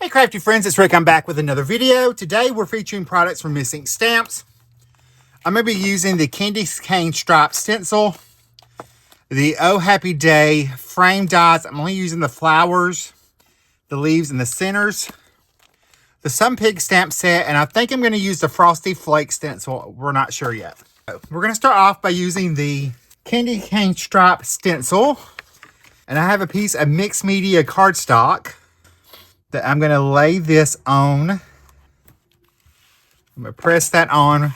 Hey crafty friends, it's Rick. I'm back with another video. Today we're featuring products from Missing Stamps. I'm going to be using the Candy Stripe Stencil, the Oh Happy Day frame dies. I'm only using the flowers, the leaves, and the centers. The Sun Pig stamp set, and I think I'm going to use the Frosty Flake stencil. We're not sure yet. We're going to start off by using the Candy Stripe Stencil, and I have a piece of mixed media cardstock that I'm going to lay this on. I'm going to press that on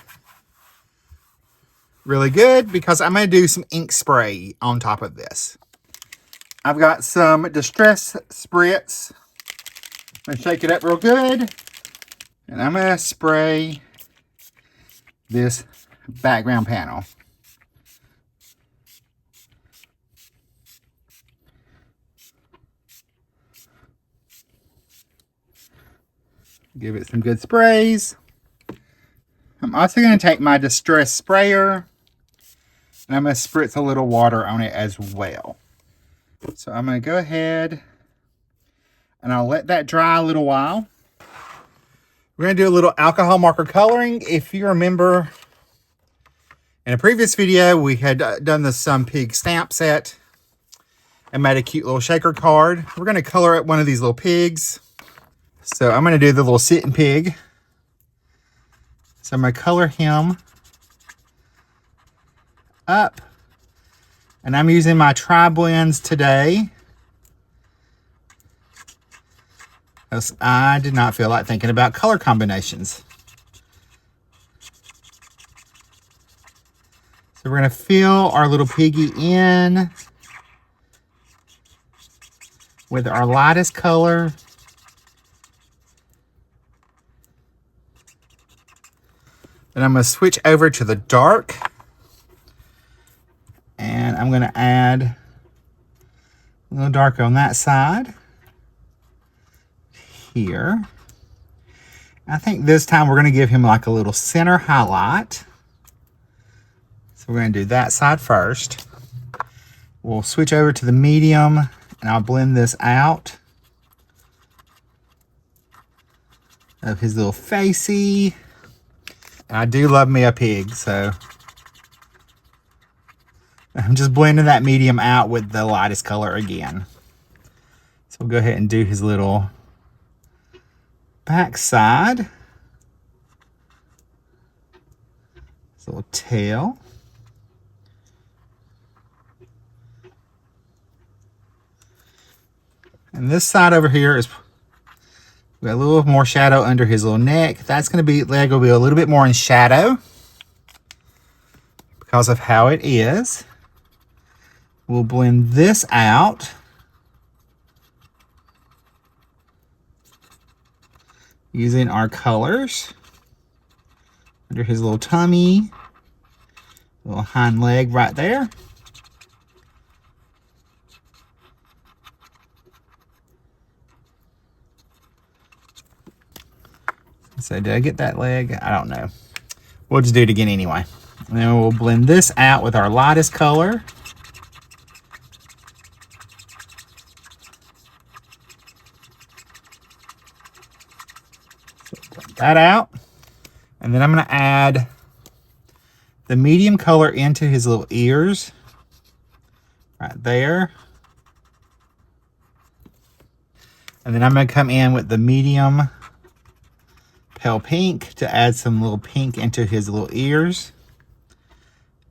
really good because I'm going to do some ink spray on top of this. I've got some Distress Spritz. I'm going to shake it up real good. And I'm going to spray this background panel. Give it some good sprays. I'm also going to take my Distress sprayer and I'm going to spritz a little water on it as well. So I'm going to go ahead and I'll let that dry a little while. We're going to do a little alcohol marker coloring. If you remember, in a previous video, we had done the Sun Pig stamp set and made a cute little shaker card. We're going to color up one of these little pigs. So I'm going to do the little sitting pig. So I'm going to color him up. And I'm using my Triblends today, because I did not feel like thinking about color combinations. So we're going to fill our little piggy in with our lightest color. Then I'm going to switch over to the dark. And I'm going to add a little darker on that side. Here. I think this time we're going to give him like a little center highlight. So we're going to do that side first. We'll switch over to the medium and I'll blend this out of his little facey. And I do love me a pig, so I'm just blending that medium out with the lightest color again. So we'll go ahead and do his little back side. His little tail. And this side over here is we got a little more shadow under his little neck. That's going to be, leg will be a little bit more in shadow because of how it is. We'll blend this out. Using our colors under his little tummy, little hind leg right there. So did I get that leg? I don't know. We'll just do it again anyway. And then we'll blend this out with our lightest color. So blend that out. And then I'm going to add the medium color into his little ears. Right there. And then I'm going to come in with the medium pale pink to add some little pink into his little ears.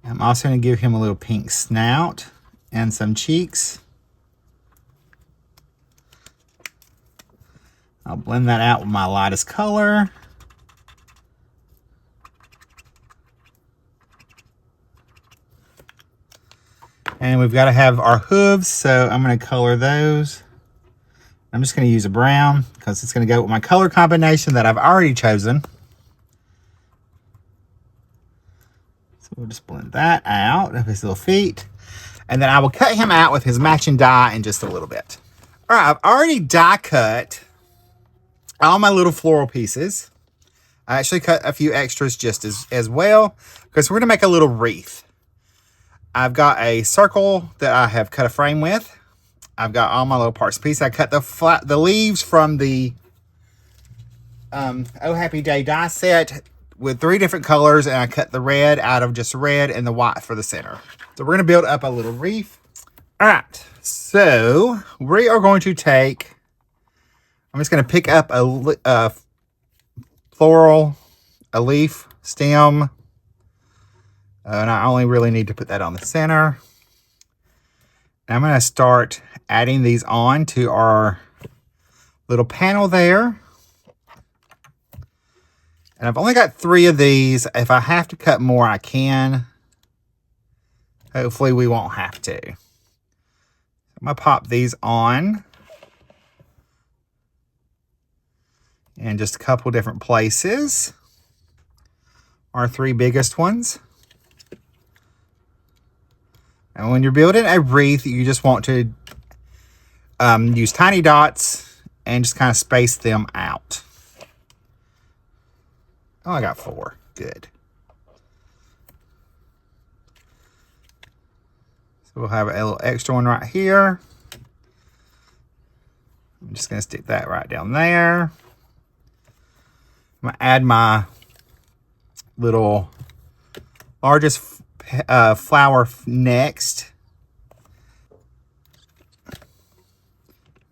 I'm also going to give him a little pink snout and some cheeks. I'll blend that out with my lightest color. And we've got to have our hooves, so I'm going to color those. I'm just going to use a brown because it's going to go with my color combination that I've already chosen. So we'll just blend that out of his little feet. And then I will cut him out with his matching die in just a little bit. All right, I've already die cut all my little floral pieces. I actually cut a few extras just as well because we're going to make a little wreath. I've got a circle that I have cut a frame with. I've got all my little parts and pieces. I cut the leaves from the Oh Happy Day die set with 3 different colors, and I cut the red out of just red and the white for the center. So we're going to build up a little wreath. All right, so we are going to take, I'm just going to pick up a floral, a leaf, stem, and I only really need to put that on the center. And I'm going to start adding these on to our little panel there. And I've only got 3 of these. If I have to cut more, I can. Hopefully we won't have to. I'm going to pop these on in just a couple different places. Our 3 biggest ones. And when you're building a wreath, you just want to use tiny dots and just kind of space them out. Oh, I got 4. Good. So we'll have a little extra one right here. I'm just going to stick that right down there. I'm going to add my little largest flower next.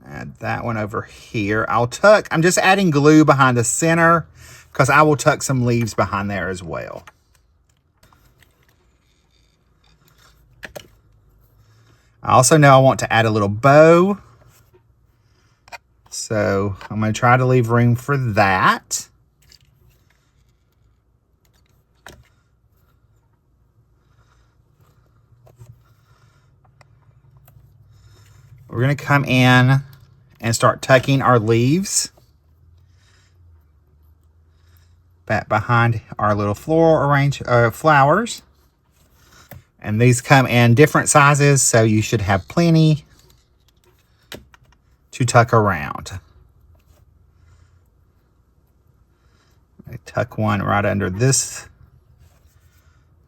Add that one over here. I'll tuck, I'm just adding glue behind the center because I will tuck some leaves behind there as well. I also know I want to add a little bow. So I'm going to try to leave room for that. We're going to come in and start tucking our leaves back behind our little floral flowers. And these come in different sizes, so you should have plenty to tuck around. I tuck one right under this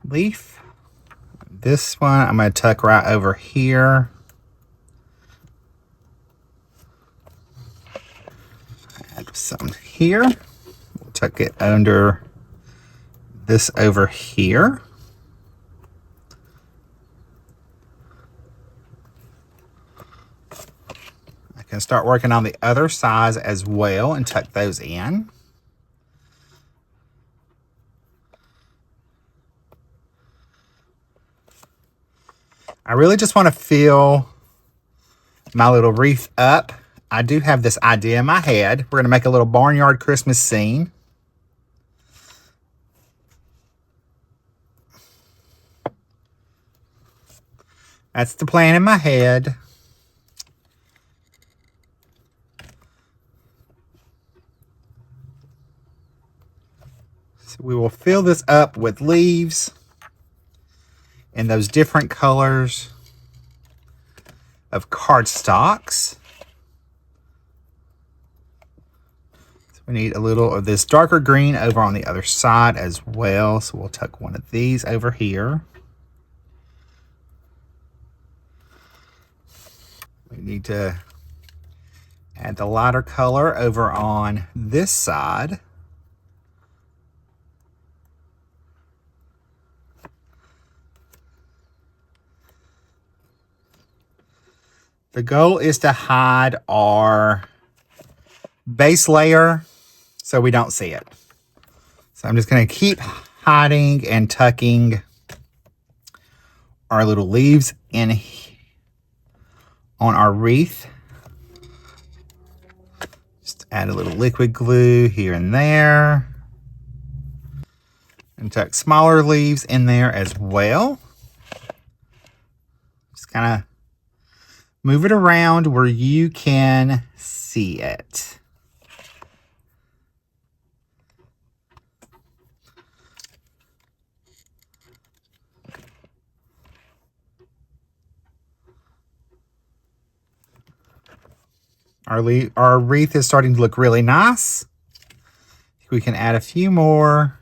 leaf. This one I'm going to tuck right over here. Add some here. We'll tuck it under this over here. I can start working on the other sides as well and tuck those in. I really just want to fill my little wreath up. I do have this idea in my head. We're going to make a little barnyard Christmas scene. That's the plan in my head. So we will fill this up with leaves in those different colors of cardstocks. So we need a little of this darker green over on the other side as well. So we'll tuck one of these over here. We need to add the lighter color over on this side. The goal is to hide our base layer so we don't see it. So I'm just going to keep hiding and tucking our little leaves in on our wreath. Just add a little liquid glue here and there. And tuck smaller leaves in there as well. Just kind of move it around where you can see it. Our wreath is starting to look really nice. We can add a few more.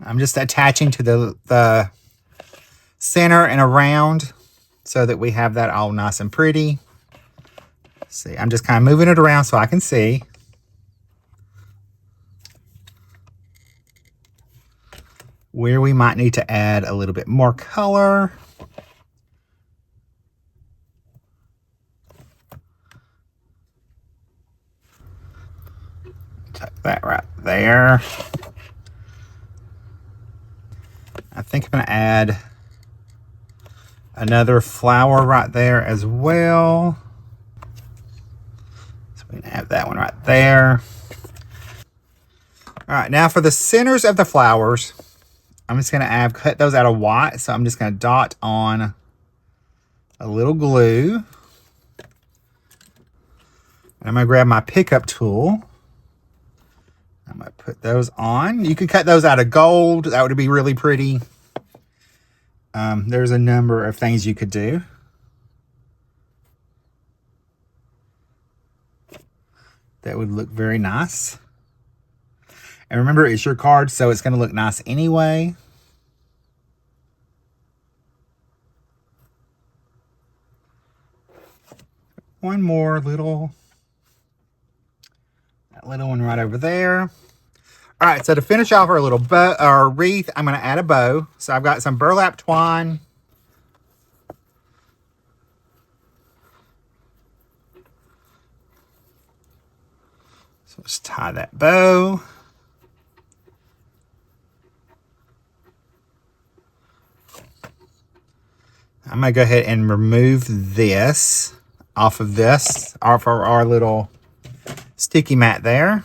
I'm just attaching to the center and around so that we have that all nice and pretty. See, I'm just kind of moving it around so I can see. Where we might need to add a little bit more color. Tuck that right there. I think I'm going to add another flower right there as well. So we can add that one right there. All right, now for the centers of the flowers, I'm just going to cut those out of white. So I'm just going to dot on a little glue. And I'm going to grab my pickup tool. I'm going to put those on. You could cut those out of gold. That would be really pretty. There's a number of things you could do. That would look very nice. And remember, it's your card, so it's going to look nice anyway. One more little, that little one right over there. All right, so to finish off our little bow or wreath, I'm going to add a bow. So I've got some burlap twine. So let's tie that bow. I'm going to go ahead and remove this off of our little sticky mat there.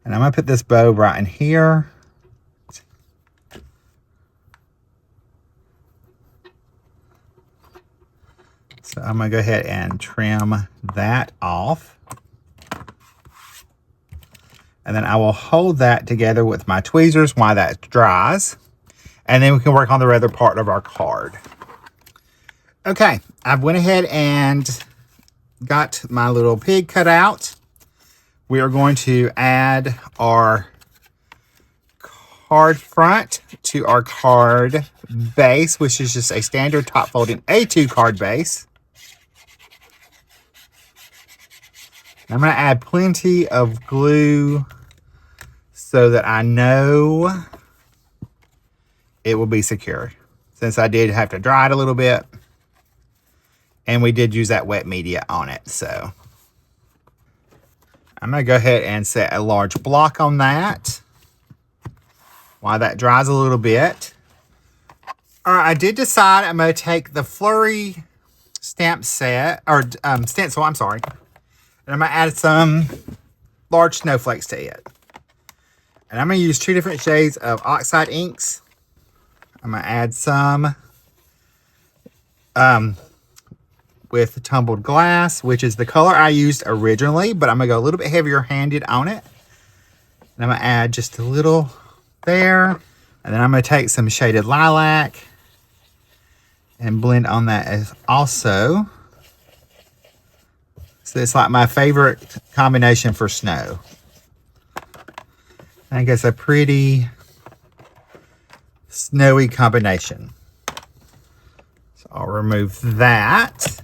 And I'm going to put this bow right in here. So I'm going to go ahead and trim that off. And then I will hold that together with my tweezers while that dries. And then we can work on the other part of our card. Okay, I went ahead and got my little pig cut out. We are going to add our card front to our card base, which is just a standard top folding A2 card base. I'm going to add plenty of glue so that I know it will be secure. Since I did have to dry it a little bit. And we did use that wet media on it, so. I'm going to go ahead and set a large block on that while that dries a little bit. All right, I did decide I'm going to take the Flurry stamp set, or stencil, I'm sorry. And I'm going to add some large snowflakes to it. And I'm going to use 2 different shades of oxide inks. I'm going to add some with tumbled glass, which is the color I used originally, but I'm going to go a little bit heavier handed on it. And I'm going to add just a little there. And then I'm going to take some shaded lilac and blend on that as also. So it's like my favorite combination for snow. I think it's a pretty snowy combination. So I'll remove that.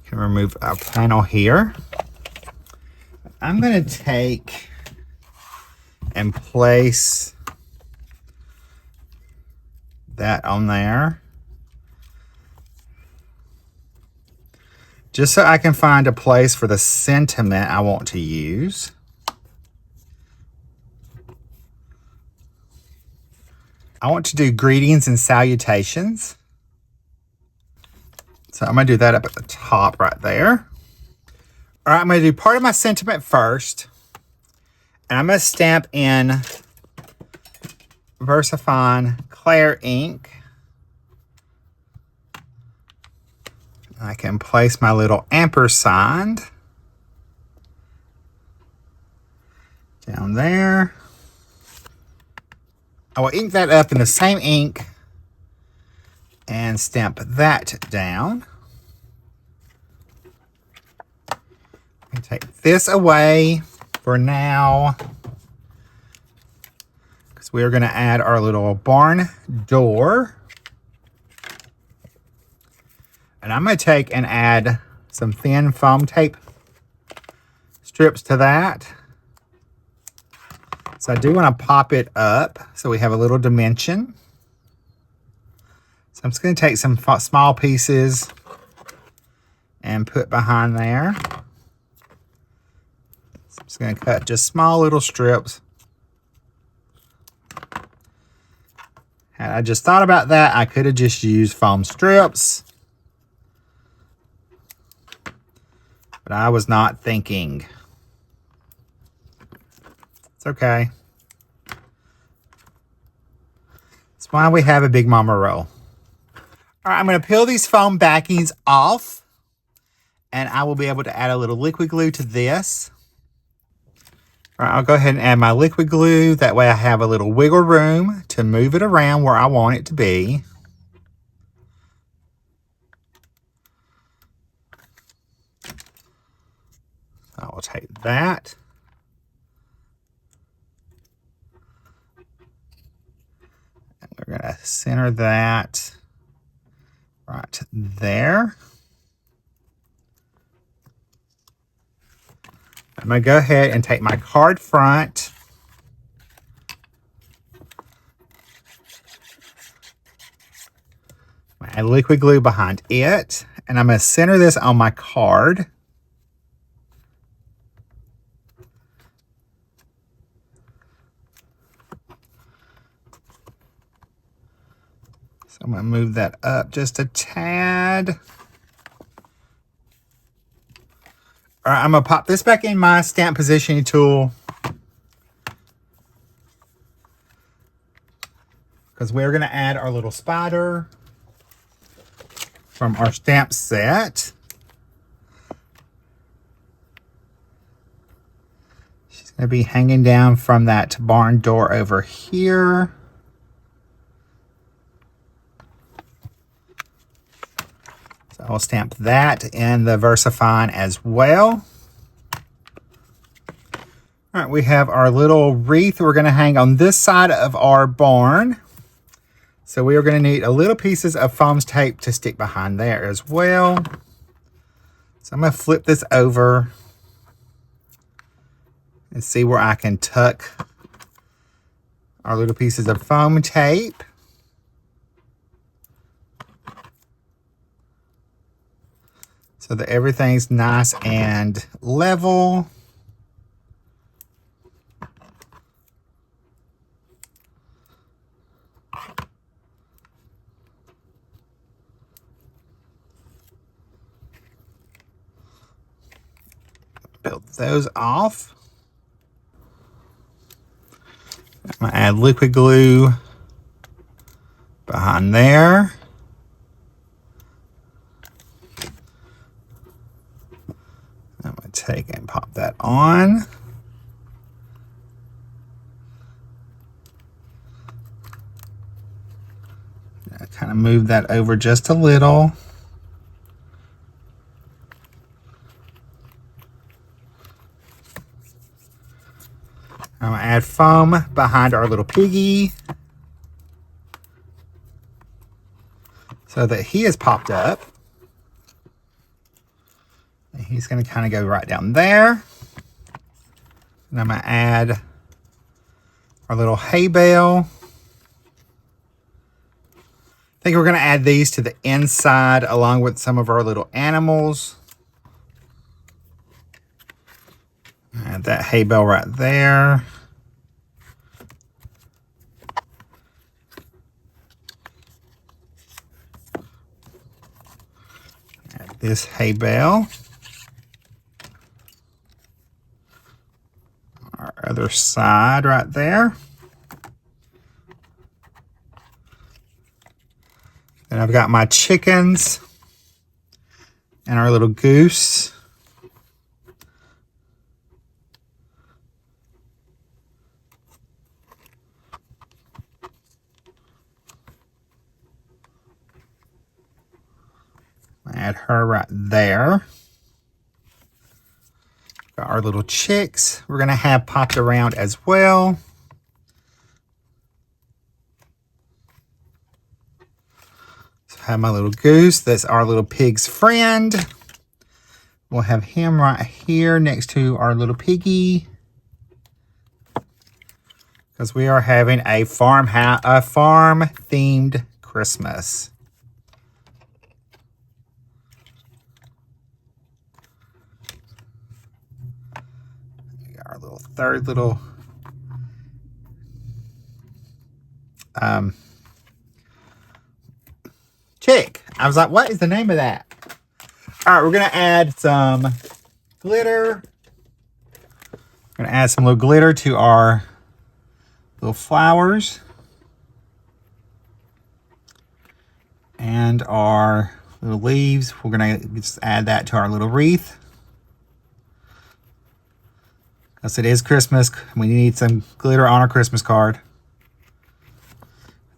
Can remove our panel here. I'm going to take and place that on there. Just so I can find a place for the sentiment I want to use. I want to do greetings and salutations. So I'm going to do that up at the top right there. All right, I'm going to do part of my sentiment first. And I'm going to stamp in VersaFine Clear ink. I can place my little ampersand down there. I will ink that up in the same ink and stamp that down. I take this away for now because we're going to add our little barn door. And I'm going to take and add some thin foam tape strips to that. So I do want to pop it up so we have a little dimension. So I'm just going to take some small pieces and put behind there. So I'm just going to cut just small little strips. And I just thought about that. I could have just used foam strips, but I was not thinking. It's okay. That's why we have a Big Mama roll. All right, I'm going to peel these foam backings off, and I will be able to add a little liquid glue to this. All right, I'll go ahead and add my liquid glue. That way I have a little wiggle room to move it around where I want it to be. I will take that. And we're going to center that right there. I'm going to go ahead and take my card front. Add liquid glue behind it. And I'm going to center this on my card. So I'm going to move that up just a tad. All right, I'm going to pop this back in my stamp positioning tool, because we're going to add our little spider from our stamp set. She's going to be hanging down from that barn door over here. So I'll stamp that in the VersaFine as well. All right, we have our little wreath we're going to hang on this side of our barn. So we are going to need a little pieces of foam tape to stick behind there as well. So I'm going to flip this over and see where I can tuck our little pieces of foam tape. So that everything's nice and level. Build those off. I'm going to add liquid glue behind there. I'm going to take and pop that on. Kind of move that over just a little. I'm going to add foam behind our little piggy so that he is popped up. And he's going to kind of go right down there. And I'm going to add our little hay bale. I think we're going to add these to the inside along with some of our little animals. Add that hay bale right there. Add this hay bale. Our other side right there. And I've got my chickens and our little goose. Add her right there. Got our little chicks we're going to have popped around as well. have my little goose. That's our little pig's friend. We'll have him right here next to our little piggy. Because we are having a farm-themed Christmas. We got our little third little chick. I was like, what is the name of that? All right, we're going to add some glitter. We're going to add some little glitter to our little flowers. And our little leaves. We're going to just add that to our little wreath. Because it is Christmas. We need some glitter on our Christmas card.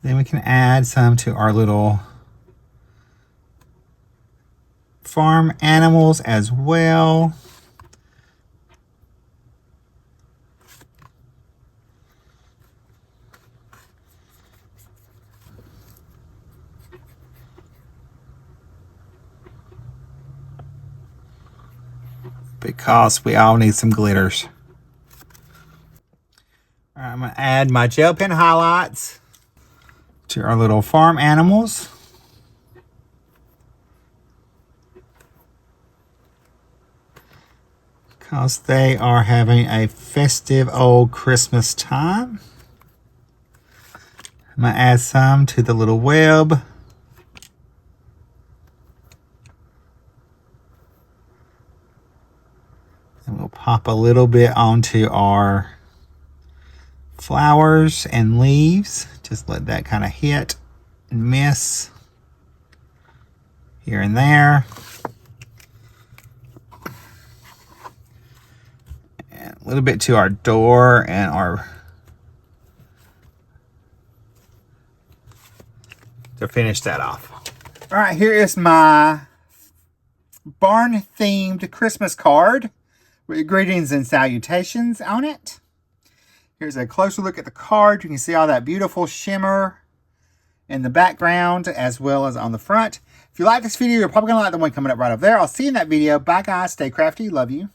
Then we can add some to our little farm animals as well. Because we all need some glitters. All right, I'm going to add my gel pen highlights to our little farm animals. Because they are having a festive old Christmas time. I'm going to add some to the little web. And we'll pop a little bit onto our flowers and leaves. Just let that kind of hit and miss here and there. And a little bit to our door and our, to finish that off. All right, here is my barn-themed Christmas card with greetings and salutations on it. Here's a closer look at the card. You can see all that beautiful shimmer in the background as well as on the front. If you like this video, you're probably going to like the one coming up right over there. I'll see you in that video. Bye, guys. Stay crafty. Love you.